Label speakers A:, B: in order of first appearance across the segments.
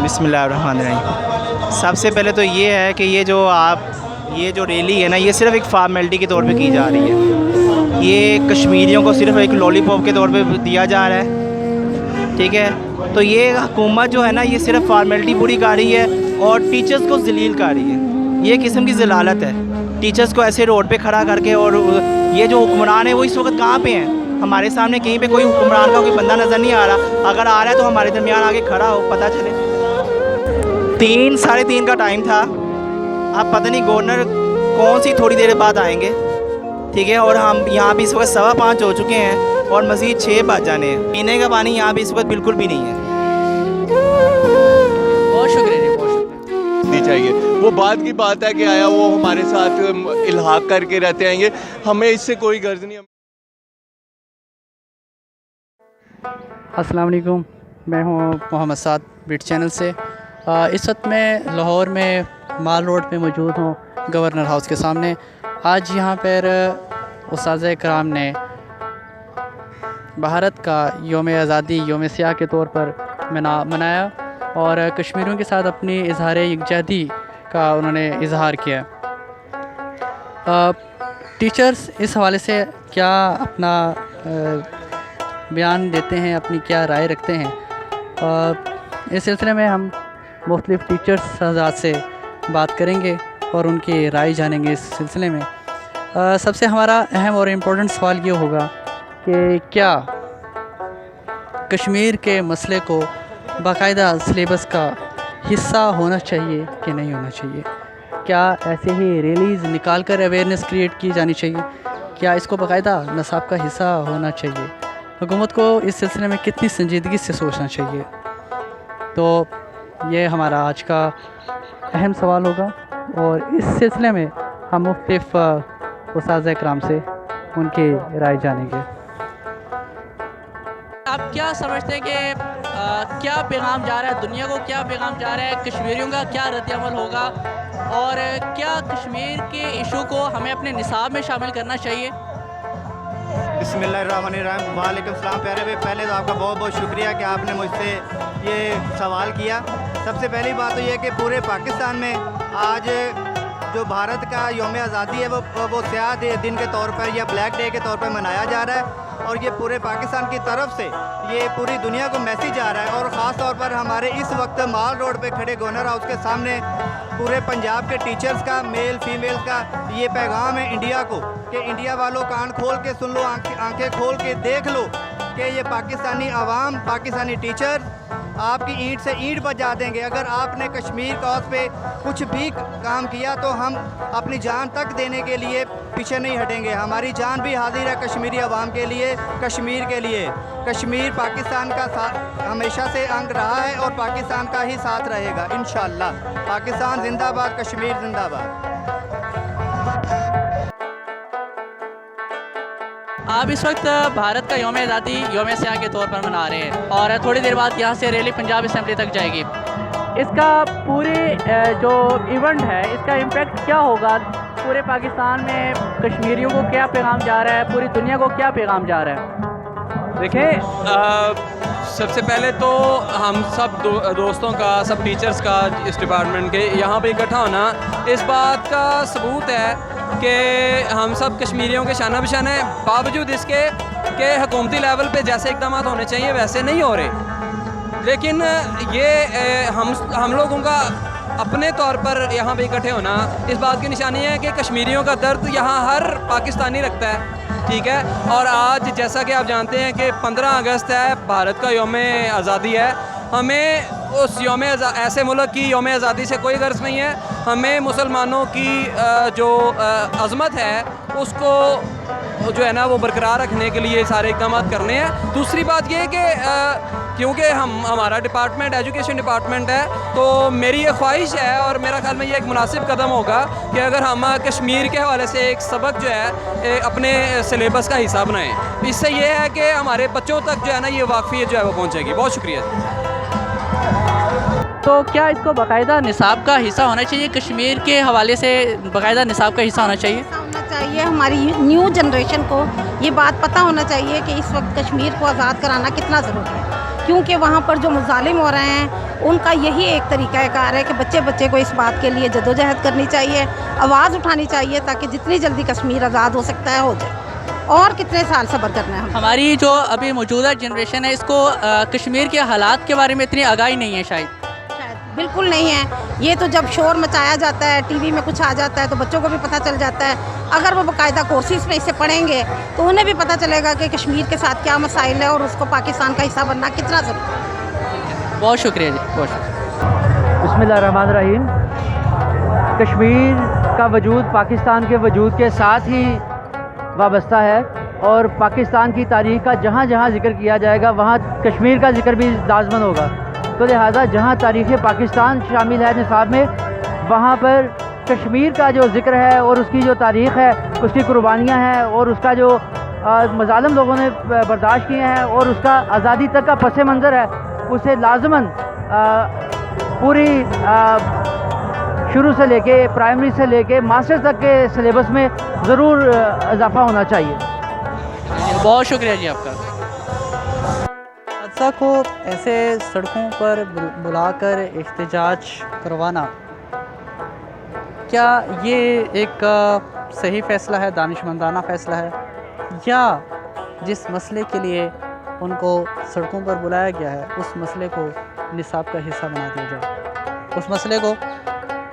A: बिस्मिल्लाहिर्रहमानिर्रहीम। सबसे पहले तो ये है कि ये जो रैली है ना, ये सिर्फ़ एक फॉर्मेलिटी के तौर पे की जा रही है। ये कश्मीरियों को सिर्फ़ एक लॉलीपॉप के तौर पे दिया जा रहा है, ठीक है। तो ये हुकूमत जो है ना, ये सिर्फ़ फॉर्मेलिटी पूरी कर रही है और टीचर्स को ज़लील कर रही है। ये किस्म की ज़लालत है, टीचर्स को ऐसे रोड पे खड़ा करके। और ये जो हुक्मरान है वो इस वक्त कहाँ पे हैं? हमारे सामने कहीं पे कोई हुक्मरान का कोई बंदा नज़र नहीं आ रहा। अगर आ रहा है तो हमारे दरमियान आगे खड़ा हो, पता चले। 3 साढ़े 3 का टाइम था। अब पता नहीं गवर्नर कौन सी थोड़ी देर बाद आएंगे, ठीक है। और हम यहाँ भी इस वक्त 5:15 हो चुके हैं और मज़ीद 6 बज जाने हैं। पीने का पानी यहाँ भी इस वक्त बिल्कुल भी नहीं है।
B: बहुत शुक्रिया जी, बहुत शुक्रिया।
C: नहीं चाहिए। वो बात की बात है कि आया वो हमारे साथ इल्हाक करके रहते आएंगे, हमें इससे कोई गर्ज नहीं।
B: अस्सलाम वालेकुम, मैं हूँ मोहम्मद साद बिट चैनल से। इस वक्त मैं लाहौर में माल रोड पे मौजूद हूँ, गवर्नर हाउस के सामने। आज यहाँ पर उस्ताद कराम ने भारत का यौम आज़ादी यौम सियाह के तौर पर मनाया और कश्मीरियों के साथ अपनी इजहार यकजहती का उन्होंने इजहार किया। टीचर्स इस हवाले से क्या अपना बयान देते हैं, अपनी क्या राय रखते हैं, इस सिलसिले में हम मुख्तलिफ़ टीचर्स हज़रात से बात करेंगे और उनकी राय जानेंगे। इस सिलसिले में सबसे हमारा अहम और इम्पोर्टेंट सवाल ये होगा कि क्या कश्मीर के मसले को बाकायदा सिलेबस का हिस्सा होना चाहिए कि नहीं होना चाहिए? क्या ऐसे ही रैलीज़ निकाल कर अवेयरनेस क्रिएट की जानी चाहिए? क्या इसको बाकायदा निसाब का हिस्सा होना चाहिए? हुकूमत को इस सिलसिले में कितनी संजीदगी से सोचना चाहिए? तो ये हमारा आज का अहम सवाल होगा और इस सिलसिले में हम मुख्तलिफ़ उस्ताद कराम से उनकी राय जानेंगे। आप क्या समझते हैं कि क्या पैगाम जा रहा है दुनिया को, क्या पैगाम जा रहा है कश्मीरियों का, क्या रद्द-ए-अमल होगा और क्या कश्मीर के इशू को हमें अपने निसाब में शामिल करना चाहिए?
A: बिस्मिल्लाहिर्रहमानिर्रहीम। वालेकुम सलाम प्यारे भाई, पहले तो आपका बहुत बहुत शुक्रिया कि आपने मुझसे ये सवाल किया। सबसे पहली बात तो ये कि पूरे पाकिस्तान में आज जो भारत का यौम आज़ादी है वो स्याह दिन के तौर पर या ब्लैक डे के तौर पर मनाया जा रहा है और ये पूरे पाकिस्तान की तरफ से ये पूरी दुनिया को मैसेज आ रहा है। और ख़ास तौर पर हमारे इस वक्त माल रोड पे खड़े गवर्नर हाउस के सामने पूरे पंजाब के टीचर्स का, मेल फीमेल का ये पैगाम है इंडिया को कि इंडिया वालों कान खोल के सुन लो, आंखें खोल के देख लो कि ये पाकिस्तानी आवाम, पाकिस्तानी टीचर आपकी ईंट से ईंट बजा देंगे। अगर आपने कश्मीर कॉज पे कुछ भी काम किया तो हम अपनी जान तक देने के लिए पीछे नहीं हटेंगे। हमारी जान भी हाजिर है कश्मीरी आवाम के लिए, कश्मीर के लिए। कश्मीर पाकिस्तान का साथ हमेशा से अंग रहा है और पाकिस्तान का ही साथ रहेगा इंशाअल्लाह। पाकिस्तान जिंदाबाद, कश्मीर जिंदाबाद।
B: आप इस वक्त भारत का यौम आज़ादी यौम सियाह के तौर पर मना रहे हैं और थोड़ी देर बाद यहाँ से रैली पंजाब असेंबली तक जाएगी। इसका पूरे जो इवेंट है इसका इम्पेक्ट क्या होगा? पूरे पाकिस्तान में कश्मीरियों को क्या पैगाम जा रहा है, पूरी दुनिया को क्या पैगाम जा रहा है?
D: देखें, सबसे पहले तो हम सब दोस्तों का, सब टीचर्स का, इस डिपार्टमेंट के यहाँ पे इकट्ठा होना इस बात का सबूत है कि हम सब कश्मीरियों के शाना बशाना है, बावजूद इसके कि हुकूमती लेवल पे जैसे इकदाम होने चाहिए वैसे नहीं हो रहे। लेकिन ये हम लोगों का अपने तौर पर यहाँ पे इकट्ठे होना इस बात की निशानी है कि कश्मीरियों का दर्द यहाँ हर पाकिस्तानी रखता है, ठीक है। और आज जैसा कि आप जानते हैं कि 15 अगस्त है, भारत का यौम आज़ादी है। हमें उस ऐसे मुल्क की यौम आज़ादी से कोई गर्ज नहीं है। हमें मुसलमानों की जो अज़मत है उसको जो है ना वो बरकरार रखने के लिए सारे इक़दाम करने हैं। दूसरी बात ये है कि क्योंकि हमारा डिपार्टमेंट एजुकेशन डिपार्टमेंट है, तो मेरी ये ख्वाहिश है और मेरा ख्याल में ये एक मुनासिब कदम होगा कि अगर हम कश्मीर के हवाले से एक सबक जो है अपने सिलेबस का हिस्सा बनाएं। इससे ये है कि हमारे बच्चों तक जो है ना ये वाकफ़ियत जो है वो पहुँचेगी। बहुत शुक्रिया।
B: तो क्या इसको बाकायदा निसाब का हिस्सा होना चाहिए? कश्मीर के हवाले से बाकायदा निसाब का हिस्सा होना चाहिए?
E: हमारी न्यू जनरेशन को ये बात पता होना चाहिए कि इस वक्त कश्मीर को आज़ाद कराना कितना ज़रूरी है, क्योंकि वहाँ पर जो मुज़ालिम हो रहे हैं उनका यही एक तरीका कार है कि बच्चे बच्चे को इस बात के लिए जदोजहद करनी चाहिए, आवाज़ उठानी चाहिए, ताकि जितनी जल्दी कश्मीर आज़ाद हो सकता है हो जाए। और कितने साल सब्र करना है हम।
B: हमारी जो अभी मौजूदा जनरेशन है इसको कश्मीर के हालात के बारे में इतनी आगाही नहीं है शायद।
E: बिल्कुल नहीं है। ये तो जब शोर मचाया जाता है, टीवी में कुछ आ जाता है तो बच्चों को भी पता चल जाता है। अगर वो बाकायदा कोर्सेज में इसे पढ़ेंगे तो उन्हें भी पता चलेगा कि कश्मीर के साथ क्या मसाइल है और उसको पाकिस्तान का हिस्सा बनना कितना ज़रूरी है।
B: बहुत शुक्रिया जी, बहुत शुक्रिया।
F: बिस्मिल्लाहिर्रहमानिर्रहीम। कश्मीर का वजूद पाकिस्तान के वजूद के साथ ही वाबस्ता है और पाकिस्तान की तारीख़ का जहाँ जहाँ ज़िक्र किया जाएगा वहाँ कश्मीर का ज़िक्र भी लाज़मन होगा। तो लिहाजा जहाँ तारीख़ पाकिस्तान शामिल है निसाब में, वहाँ पर कश्मीर का जो ज़िक्र है और उसकी जो तारीख़ है, उसकी कुर्बानियाँ हैं और उसका जो मज़ालिम लोगों ने बर्दाश्त किए हैं और उसका आज़ादी तक का पस मंज़र है, उसे लाज़मन पूरी शुरू से लेके प्राइमरी से लेके मास्टर तक के सिलेबस में ज़रूर इजाफ़ा होना चाहिए।
B: बहुत शुक्रिया जी आपका। हादसा को ऐसे सड़कों पर बुलाकर एहतजाज करवाना, क्या ये एक सही फ़ैसला है, दानिशमंदाना फ़ैसला है, या जिस मसले के लिए उनको सड़कों पर बुलाया गया है उस मसले को निसाब का हिस्सा बना दिया जाए, उस मसले को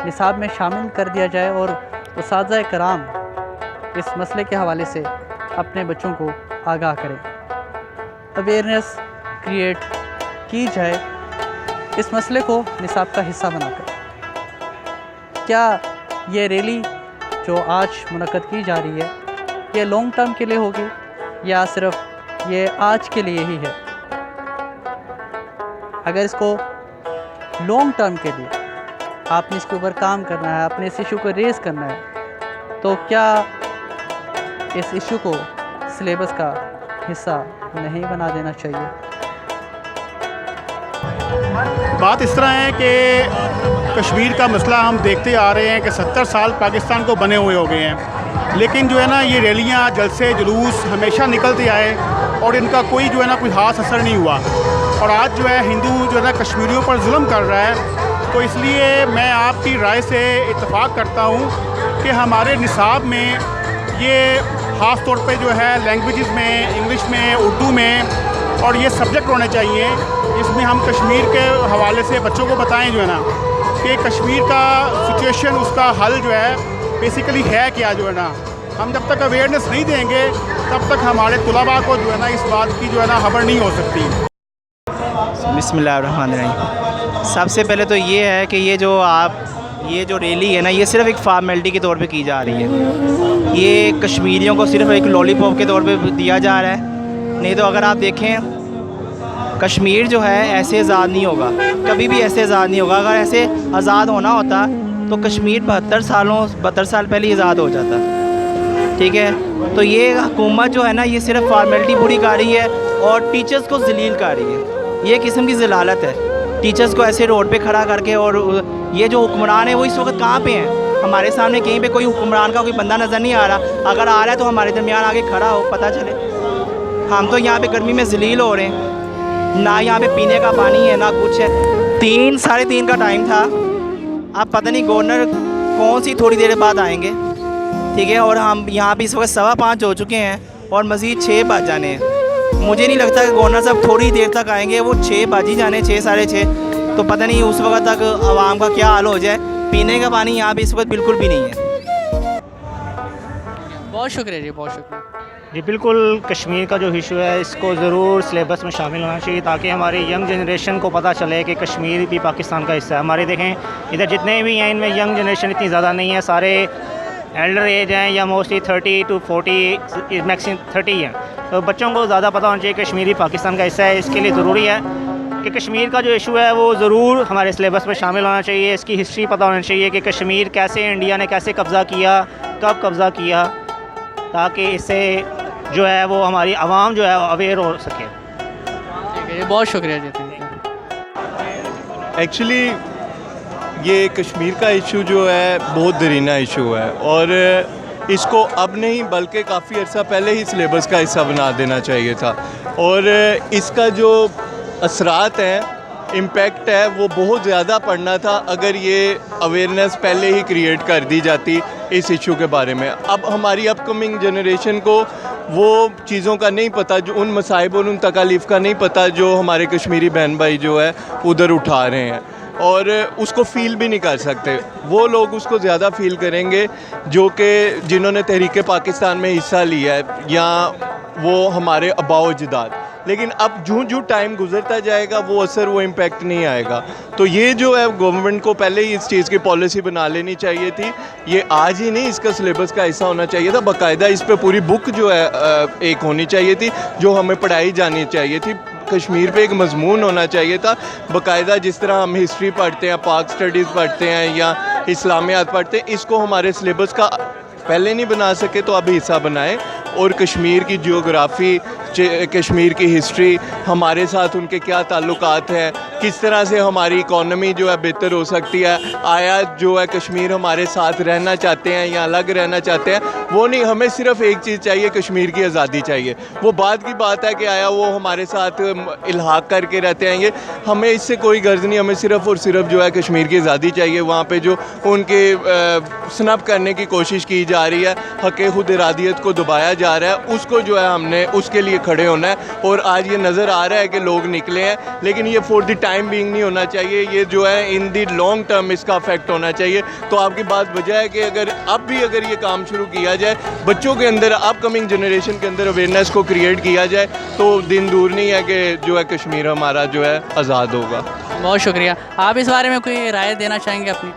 B: निसाब में शामिल कर दिया जाए और उस्ताज़ कराम इस मसले के हवाले से अपने बच्चों को आगाह करें, अवेयरनेस क्रिएट की जाए इस मसले को निसाब का हिस्सा बनाकर। क्या ये रैली जो आज मुनक़्क़द की जा रही है ये लॉन्ग टर्म के लिए होगी या सिर्फ ये आज के लिए ही है? अगर इसको लॉन्ग टर्म के लिए आपने इसके ऊपर काम करना है, अपने इस इशू को रेज़ करना है, तो क्या इस इशू को सिलेबस का हिस्सा नहीं बना देना चाहिए?
G: बात इस तरह है कि कश्मीर का मसला हम देखते आ रहे हैं कि 70 साल पाकिस्तान को बने हुए हो गए हैं, लेकिन जो है ना ये रैलियाँ, जलसे, जुलूस हमेशा निकलते आए और इनका कोई जो है ना कोई खास असर नहीं हुआ। और आज जो है हिंदू जो है ना कश्मीरियों पर जुल्म कर रहा है। तो इसलिए मैं आपकी राय से इत्तेफाक करता हूँ कि हमारे निसाब में ये ख़ास तौर पे जो है लैंग्वेजेस में, इंग्लिश में, उर्दू में और ये सब्जेक्ट होने चाहिए, इसमें हम कश्मीर के हवाले से बच्चों को बताएं जो है ना कि कश्मीर का सिचुएशन, उसका हल जो है बेसिकली है क्या जो है ना। हम जब तक अवेयरनेस नहीं देंगे तब तक हमारे तुलबा को जो है ना इस बात की जो है ना खबर नहीं हो सकती।
A: बिस्मिल्लाहिर्रहमानिर्रहीम। सबसे पहले तो ये है कि ये जो रैली है ना, ये सिर्फ एक फॉर्मेलिटी के तौर पे की जा रही है। ये कश्मीरियों को सिर्फ एक लॉलीपॉप के तौर पे दिया जा रहा है। नहीं तो अगर आप देखें कश्मीर जो है ऐसे आज़ाद नहीं होगा, कभी भी ऐसे आज़ाद नहीं होगा। अगर ऐसे आज़ाद होना होता तो कश्मीर 72 साल पहले आज़ाद हो जाता। ठीक है, तो ये हुकूमत जो है ना ये सिर्फ फॉर्मेलिटी पूरी कर रही है और टीचर्स को जलील कर रही है। ये किस्म की जलालत है, टीचर्स को ऐसे रोड पे खड़ा करके। और ये जो हुक्मरान है वो इस वक्त कहाँ पे हैं? हमारे सामने कहीं पे कोई हुक्मरान का कोई बंदा नज़र नहीं आ रहा। अगर आ रहा है तो हमारे दरमियान आगे खड़ा हो, पता चले। हम तो यहाँ पे गर्मी में जलील हो रहे हैं, ना यहाँ पे पीने का पानी है ना कुछ है। 3 साढ़े 3 का टाइम था, अब पता नहीं गवर्नर कौन सी थोड़ी देर बाद आएंगे। ठीक है, और हम यहाँ पे इस वक्त 5:15 हो चुके हैं और मज़ीद 6 बज जाने हैं। मुझे नहीं लगता कि गवर्नर साहब थोड़ी देर तक आएंगे, वो 6 बज ही जाने, 6 साढ़े 6। तो पता नहीं उस वक्त तक आवाम का क्या हाल हो जाए। पीने का पानी यहाँ पे इस वक्त बिल्कुल भी नहीं है।
B: बहुत शुक्रिया जी, बहुत शुक्रिया
H: जी। बिल्कुल, कश्मीर का जो इशू है इसको ज़रूर सिलेबस में शामिल होना चाहिए ताकि हमारी यंग जनरेशन को पता चले कि कश्मीर भी पाकिस्तान का हिस्सा है। हमारे देखें इधर जितने भी हैं इनमें यंग जनरेशन इतनी ज़्यादा नहीं है, सारे एल्डर एज हैं या मोस्टली 30 to 40, मैक्सिमम 30 हैं। तो बच्चों को ज़्यादा पता होना चाहिए कश्मीर पाकिस्तान का हिस्सा है। इसके लिए ज़रूरी है कि कश्मीर का जो इशू है वो ज़रूर हमारे सिलेबस में शामिल होना चाहिए। इसकी हिस्ट्री पता होना चाहिए कि कश्मीर कैसे इंडिया ने कैसे कब्ज़ा किया, कब कब्ज़ा किया, ताकि इससे जो है वो हमारी आवाम जो है अवेयर हो सके।
B: ठीक है, बहुत शुक्रिया जी।
C: एक्चुअली ये कश्मीर का इशू जो है बहुत दरीना इशू है और इसको अब नहीं बल्कि काफ़ी अर्सा पहले ही सिलेबस का हिस्सा बना देना चाहिए था। और इसका जो असरात हैं इम्पैक्ट है वो बहुत ज़्यादा पड़ना था अगर ये अवेयरनेस पहले ही क्रिएट कर दी जाती इस इशू के बारे में। अब हमारी अपकमिंग जनरेशन को वो चीज़ों का नहीं पता, जो उन मसाइब और उन तकालीफ़ का नहीं पता जो हमारे कश्मीरी बहन भाई जो है उधर उठा रहे हैं, और उसको फ़ील भी नहीं कर सकते। वो लोग उसको ज़्यादा फ़ील करेंगे जो कि जिन्होंने तहरीक पाकिस्तान में हिस्सा लिया है या वो हमारे आबाओ अजदाद। लेकिन अब जूँ टाइम गुजरता जाएगा वो असर, वो इम्पैक्ट नहीं आएगा। तो ये जो है गवर्नमेंट को पहले ही इस चीज़ की पॉलिसी बना लेनी चाहिए थी। ये आज ही नहीं, इसका सिलेबस का हिस्सा होना चाहिए था। बाकायदा इस पे पूरी बुक जो है एक होनी चाहिए थी जो हमें पढ़ाई जानी चाहिए थी। कश्मीर पे एक मजमून होना चाहिए था बाकायदा, जिस तरह हम हिस्ट्री पढ़ते हैं, पाक स्टडीज़ पढ़ते हैं या इस्लामियात पढ़ते हैं, इसको हमारे सिलेबस का पहले नहीं बना सके तो अब हिस्सा बनाएं। और कश्मीर की जियोग्राफ़ी, कश्मीर की हिस्ट्री, हमारे साथ उनके क्या ताल्लुकात हैं, किस तरह से हमारी इकॉनमी जो है बेहतर हो सकती है, आया जो है कश्मीर हमारे साथ रहना चाहते हैं या अलग रहना चाहते हैं, वो नहीं। हमें सिर्फ़ एक चीज़ चाहिए, कश्मीर की आज़ादी चाहिए। वो बाद की बात है कि आया वो हमारे साथ इल्हाक करके रहते हैं, ये हमें इससे कोई गर्ज नहीं। हमें सिर्फ़ और सिर्फ जो है कश्मीर की आज़ादी चाहिए। वहाँ पे जो उनके स्नब करने की कोशिश की जा रही है, हक़ खुद इरादियत को दबाया जा रहा है, उसको जो है हमने उसके लिए खड़े होना है। और आज ये नज़र आ रहा है कि लोग निकले हैं, लेकिन ये फॉर द टाइम बीइंग नहीं होना चाहिए। ये जो है इन दी लॉन्ग टर्म इसका अफेक्ट होना चाहिए। तो आपकी बात वजह है कि अगर अब भी अगर ये काम शुरू किया जाए, बच्चों के अंदर, अपकमिंग जनरेशन के अंदर अवेयरनेस को क्रिएट किया जाए, तो दिन दूर नहीं है कि जो है कश्मीर हमारा जो है आज़ाद होगा।
B: बहुत शुक्रिया। आप इस बारे में कोई राय देना चाहेंगे अपनी?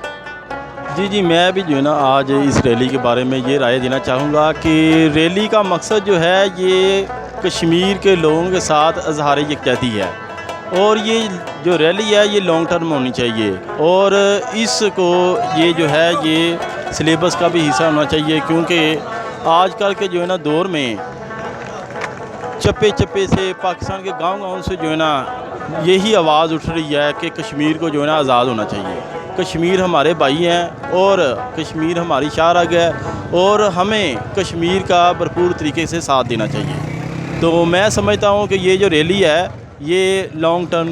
I: जी, मैं भी जो है ना आज इस रैली के बारे में ये राय देना चाहूँगा कि रैली का मकसद जो है ये कश्मीर के लोगों के साथ इज़हार यकजहती है, और ये जो रैली है ये लॉन्ग टर्म होनी चाहिए, और इसको ये जो है ये सिलेबस का भी हिस्सा होना चाहिए। क्योंकि आजकल के जो है ना दौर में चप्पे चप्पे से पाकिस्तान के गांव-गांव से जो है ना यही आवाज़ उठ रही है कि कश्मीर को जो है ना आज़ाद होना चाहिए। कश्मीर हमारे भाई हैं और कश्मीर हमारी शाहरग है, और हमें कश्मीर का भरपूर तरीके से साथ देना चाहिए। तो मैं समझता हूँ कि ये जो रैली है ये लॉन्ग टर्म